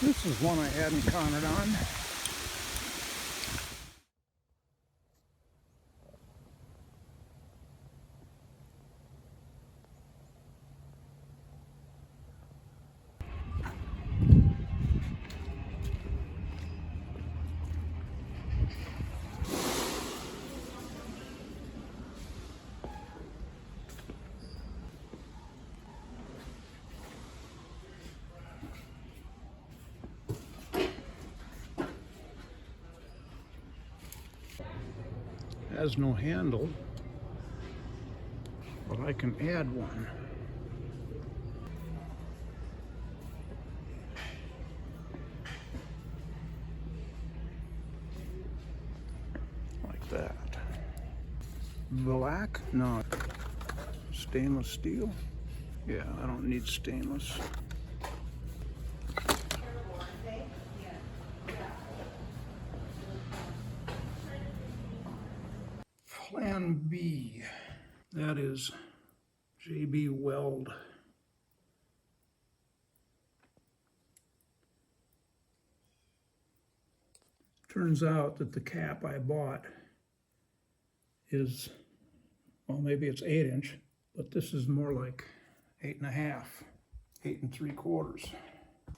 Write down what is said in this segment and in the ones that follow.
This is one I hadn't counted on. Has no handle, but I can add one. Like that. Black? No. Stainless steel? Yeah, I don't need stainless. Plan B, that is JB Weld. Turns out that the cap I bought is, well, maybe it's 8-inch, but this is more like 8.5, 8 3/4.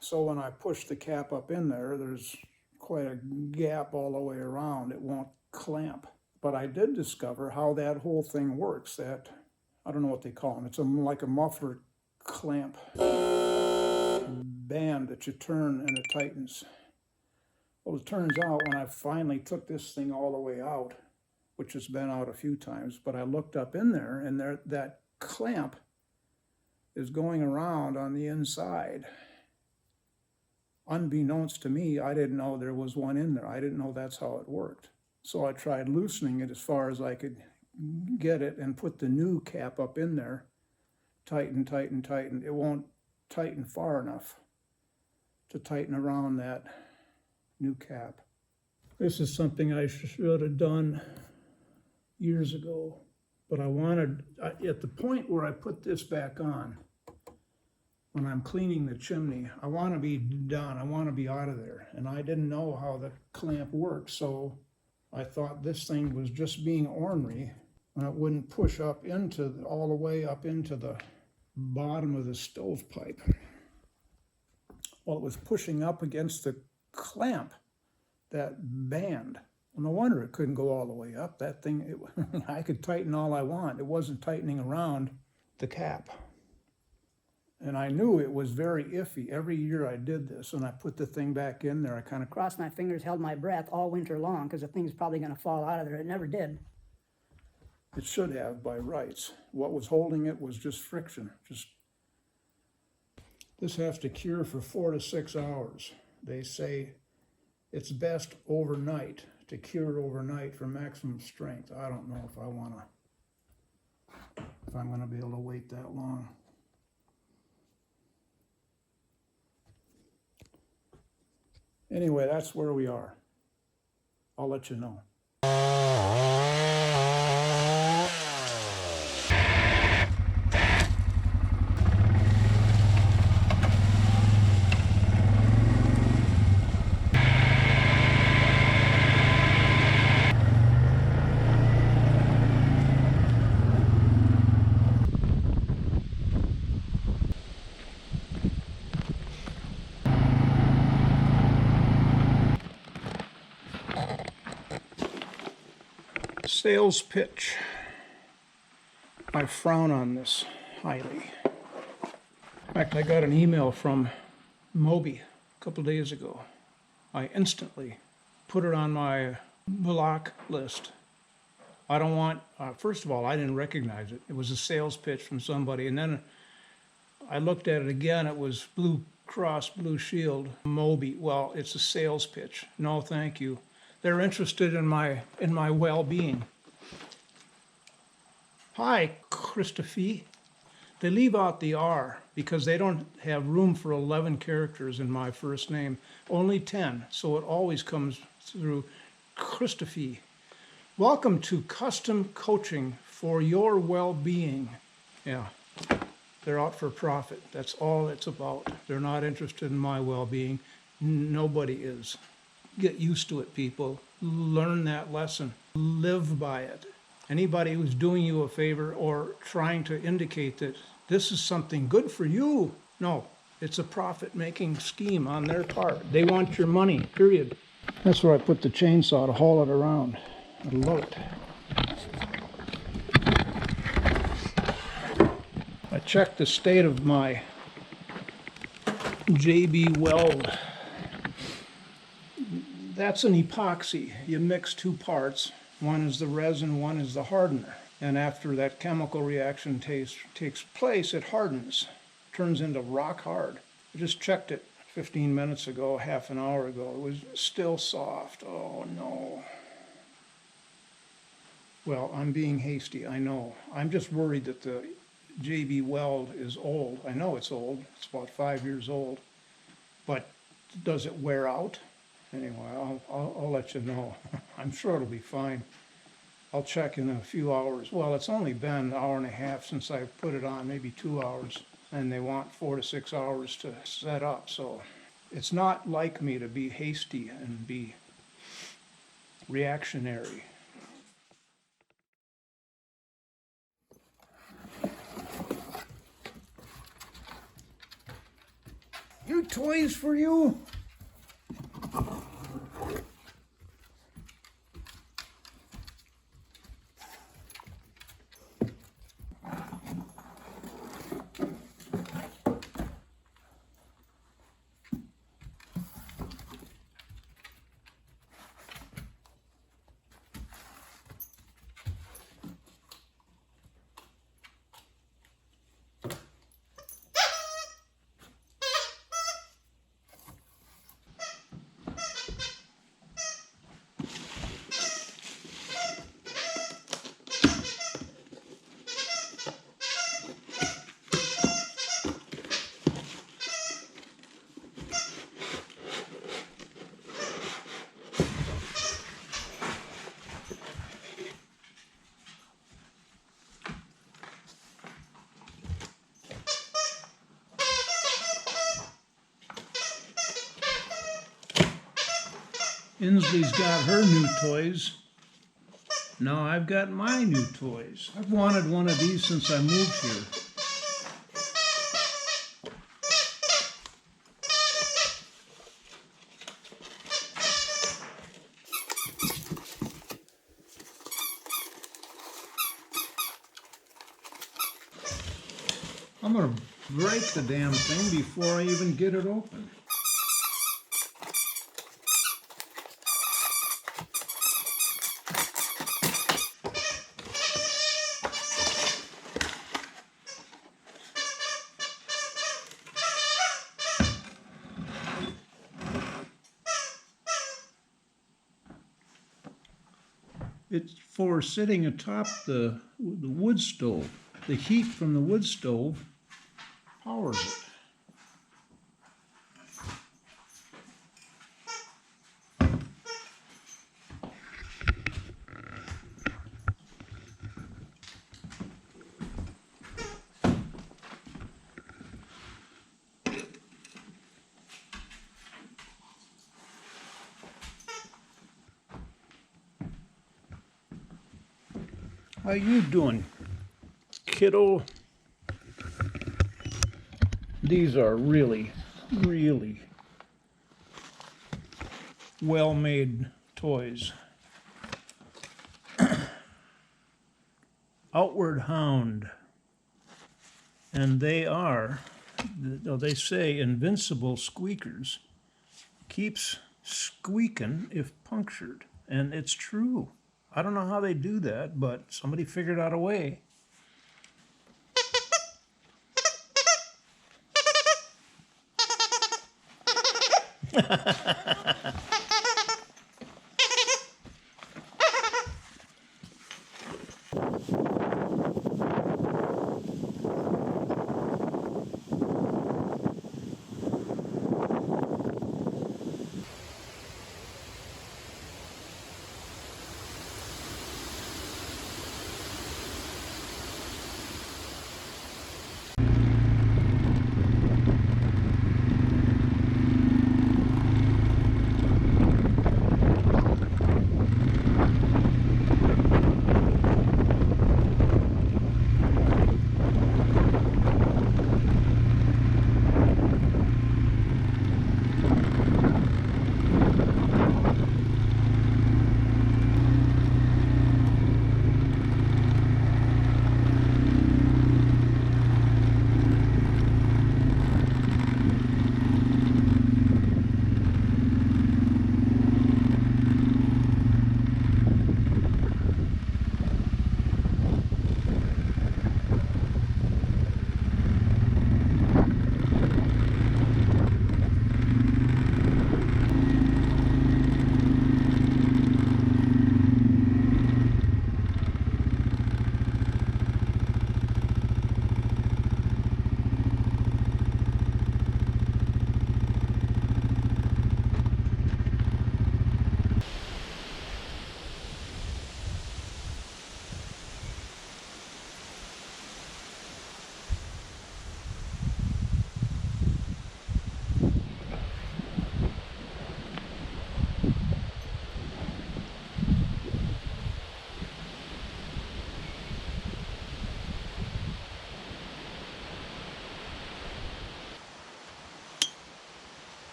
So when I push the cap up in there, there's quite a gap all the way around. It won't clamp. But I did discover how that whole thing works. That, I don't know what they call them. It's like a muffler clamp band that you turn and it tightens. Well, it turns out when I finally took this thing all the way out, which has been out a few times, but I looked up in there and that clamp is going around on the inside. Unbeknownst to me, I didn't know there was one in there. I didn't know that's how it worked. So I tried loosening it as far as I could get it and put the new cap up in there. Tighten, tighten, tighten. It won't tighten far enough to tighten around that new cap. This is something I should have done years ago, but at the point where I put this back on, when I'm cleaning the chimney, I want to be done. I want to be out of there. And I didn't know how the clamp works, so I thought this thing was just being ornery and it wouldn't push up all the way up into the bottom of the stovepipe. Well, it was pushing up against the clamp, that band. Well, no wonder it couldn't go all the way up. That thing, I could tighten all I want. It wasn't tightening around the cap. And I knew it was very iffy. Every year I did this, and I put the thing back in there. I kind of crossed my fingers, held my breath all winter long, because the thing's probably going to fall out of there. It never did. It should have by rights. What was holding it was just friction. This has to cure for 4 to 6 hours. They say it's best overnight, to cure overnight for maximum strength. I don't know if I'm going to be able to wait that long. Anyway, that's where we are. I'll let you know. Sales pitch. I frown on this highly. In fact, I got an email from Moby a couple days ago. I instantly put it on my block list. I don't want, first of all, I didn't recognize it. It was a sales pitch from somebody. And then I looked at it again. It was Blue Cross Blue Shield, Moby. Well, it's a sales pitch. No, thank you. They're interested in my well-being. Hi, Christophe. They leave out the R because they don't have room for 11 characters in my first name. Only 10, so it always comes through Christophe. Welcome to custom coaching for your well-being. Yeah, they're out for profit. That's all it's about. They're not interested in my well-being. Nobody is. Get used to it, people. Learn that lesson. Live by it. Anybody who's doing you a favor or trying to indicate that this is something good for you, no, it's a profit-making scheme on their part. They want your money, period. That's where I put the chainsaw to haul it around. I love it. I checked the state of my JB Weld. That's an epoxy. You mix two parts. One is the resin, one is the hardener. And after that chemical reaction takes place, it hardens, turns into rock hard. I just checked it 15 minutes ago, half an hour ago. It was still soft. Oh no. Well, I'm being hasty, I know. I'm just worried that the JB Weld is old. I know it's old. It's about 5 years old. But does it wear out? Anyway, I'll let you know. I'm sure it'll be fine. I'll check in a few hours. Well, it's only been an hour and a half since I put it on, maybe 2 hours. And they want 4 to 6 hours to set up. So it's not like me to be hasty and be reactionary. New toys for you? Insley's got her new toys. Now I've got my new toys. I've wanted one of these since I moved here. I'm gonna break the damn thing before I even get it open. It's for sitting atop the wood stove. The heat from the wood stove powers it. How you doing, kiddo? These are really, really well-made toys. Outward Hound. And they are, they say, invincible squeakers. Keeps squeaking if punctured. And it's true. I don't know how they do that, but somebody figured out a way.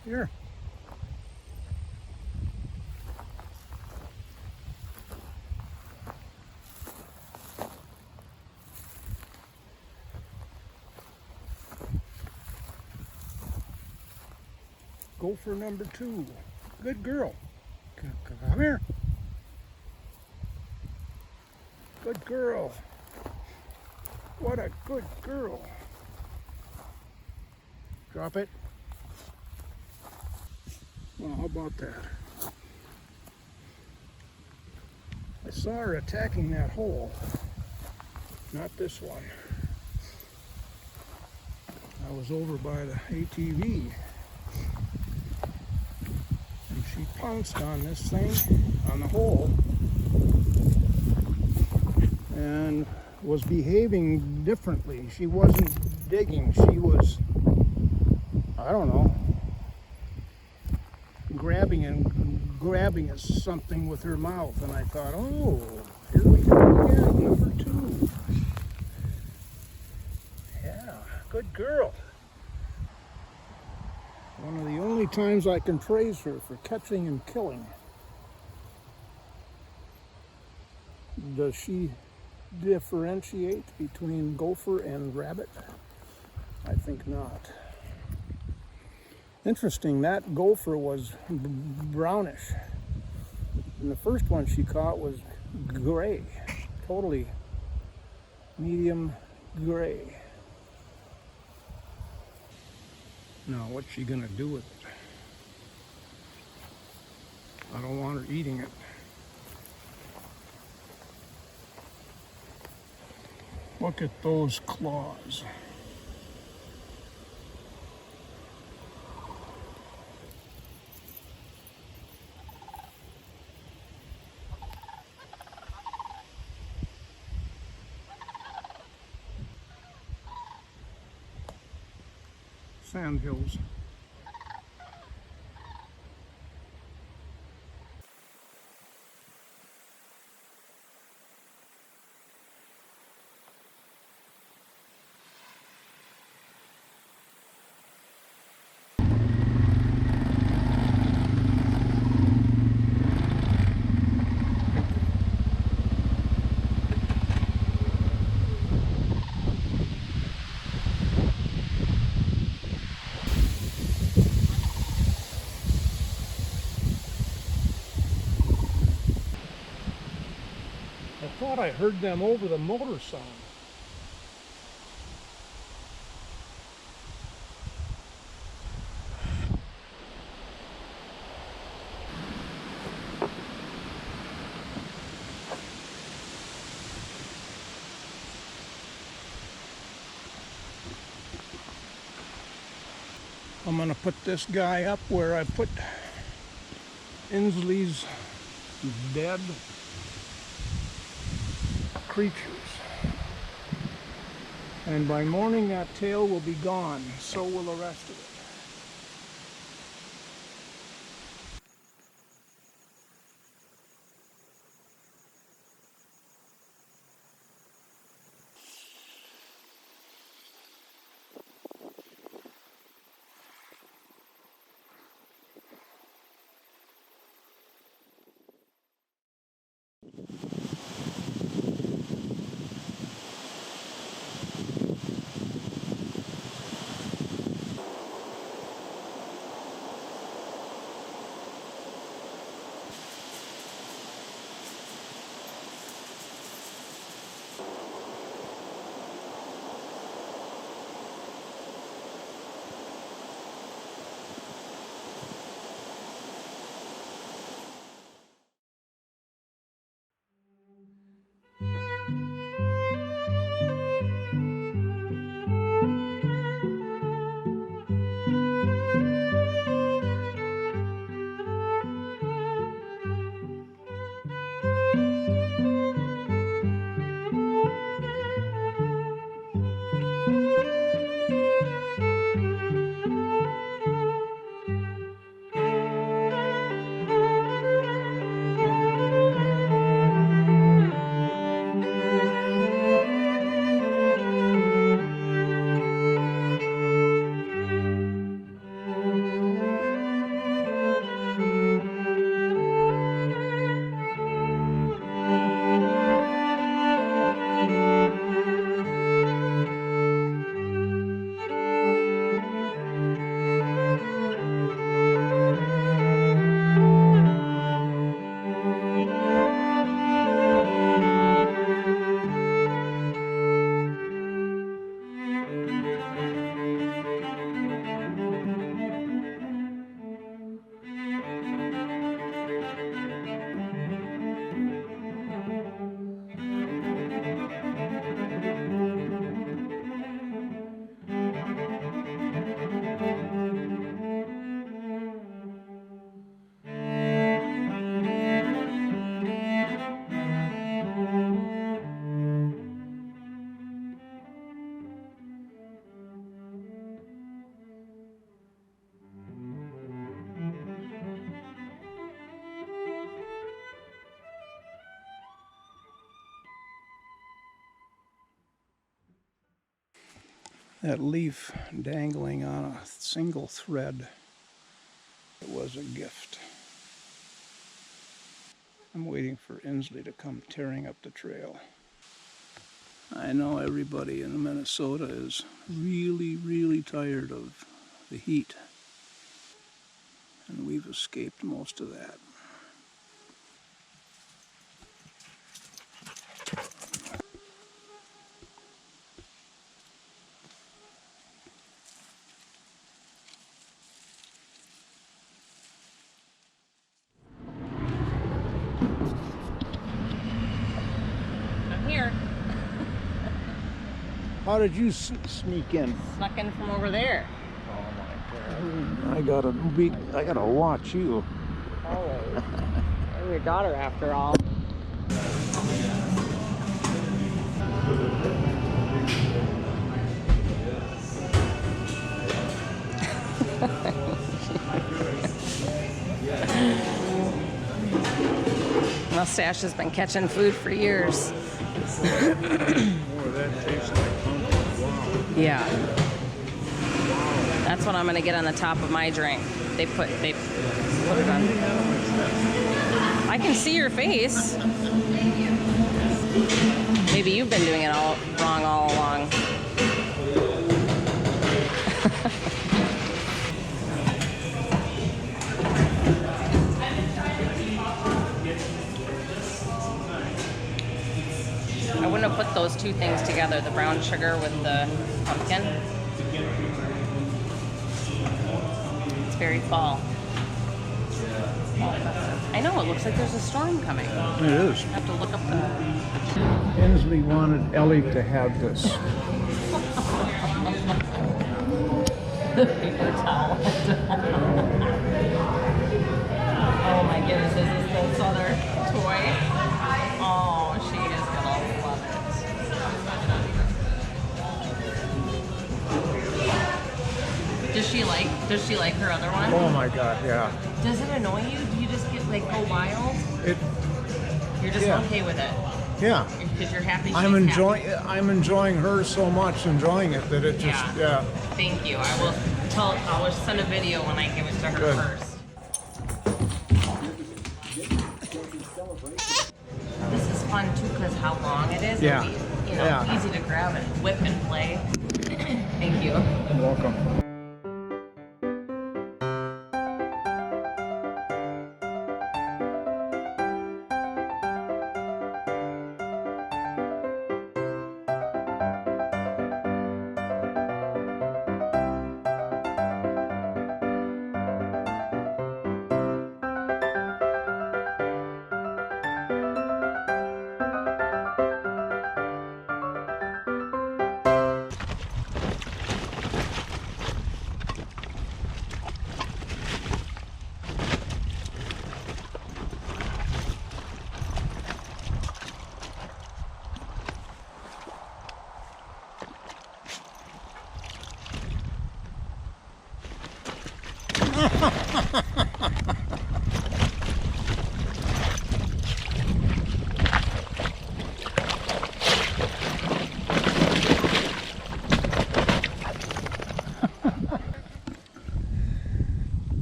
Here. Gopher number 2. Good girl. Come here. Good girl. What a good girl. Drop it. Well, how about that? I saw her attacking that hole. Not this one. I was over by the ATV. And she pounced on this thing, on the hole, and was behaving differently. She wasn't digging. She was, I don't know, grabbing at something with her mouth. And I thought, oh, here we go again, number 2. Yeah, good girl. One of the only times I can praise her for catching and killing. Does she differentiate between gopher and rabbit? I think not. Interesting, that gopher was brownish. And the first one she caught was gray, totally medium gray. Now, what's she gonna do with it? I don't want her eating it. Look at those claws. Sand hills. I thought I heard them over the motor sound. I'm gonna put this guy up where I put Insley's dead creatures. And by morning that tail will be gone, so will the rest of it. That leaf dangling on a single thread, it was a gift. I'm waiting for Insley to come tearing up the trail. I know everybody in Minnesota is really, really tired of the heat, and we've escaped most of that. Here. How did you sneak in? Snuck in from over there. I gotta watch you. Always. I'm your daughter after all. Mustache has been catching food for years. That tastes like pumpkin. Wow. Yeah. That's what I'm gonna get on the top of my drink. They put it on. I can see your face. Maybe you've been doing it all wrong all along. I wouldn't have put those two things together, the brown sugar with the pumpkin. It's very fall. I know, it looks like there's a storm coming. It is. I have to look up the... Insley wanted Ellie to have this. the paper towel. Oh my goodness, is this other toy? Oh, she is gonna love it. Does she like her other one? Oh my God, yeah. Does it annoy you? Do you just get like go wild? You're just okay with it. Yeah. Because you're happy. I'm enjoying her so much, enjoying it that it just yeah. Thank you. I will send a video when I give it to her Good. first. This is fun too because how long it is. Yeah. It'll be, Yeah. easy to grab and whip and play. Thank you. You're welcome.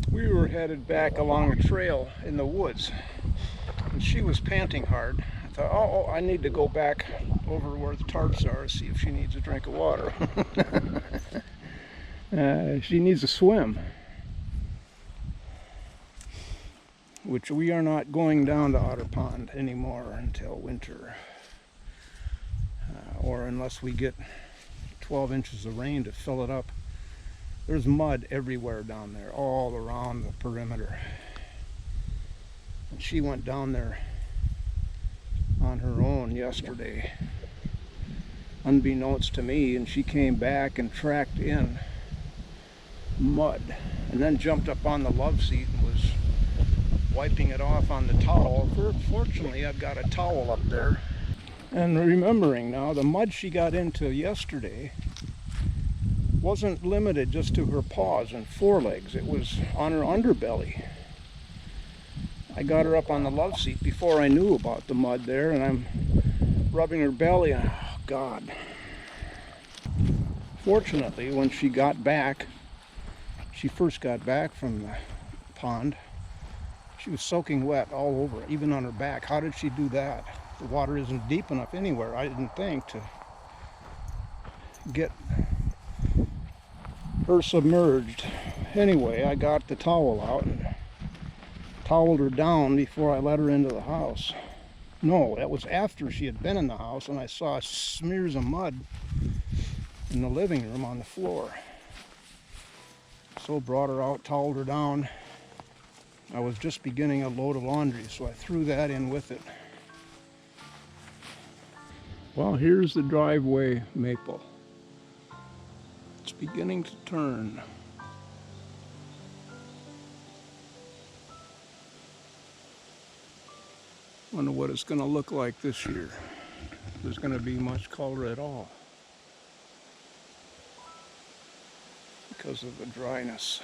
We were headed back along a trail in the woods, and she was panting hard. I thought, oh, I need to go back over where the tarps are to see if she needs a drink of water. She needs a swim, which we are not going down to Otter Pond anymore until winter, or unless we get 12 inches of rain to fill it up. There's mud everywhere down there, all around the perimeter. And she went down there on her own yesterday, unbeknownst to me, and she came back and tracked in mud, and then jumped up on the love seat and was wiping it off on the towel. Fortunately, I've got a towel up there. And remembering now, the mud she got into yesterday wasn't limited just to her paws and forelegs. It was on her underbelly. I got her up on the love seat before I knew about the mud there, and I'm rubbing her belly, and oh God. Fortunately, when she got back, she first got back from the pond, she was soaking wet all over, even on her back. How did she do that? The water isn't deep enough anywhere, I didn't think, to get her submerged. Anyway, I got the towel out and toweled her down before I let her into the house. No, that was after she had been in the house, and I saw smears of mud in the living room on the floor. So brought her out, toweled her down. I was just beginning a load of laundry, so I threw that in with it. Well, here's the driveway maple. It's beginning to turn. Wonder what it's going to look like this year. If there's going to be much color at all because of the dryness.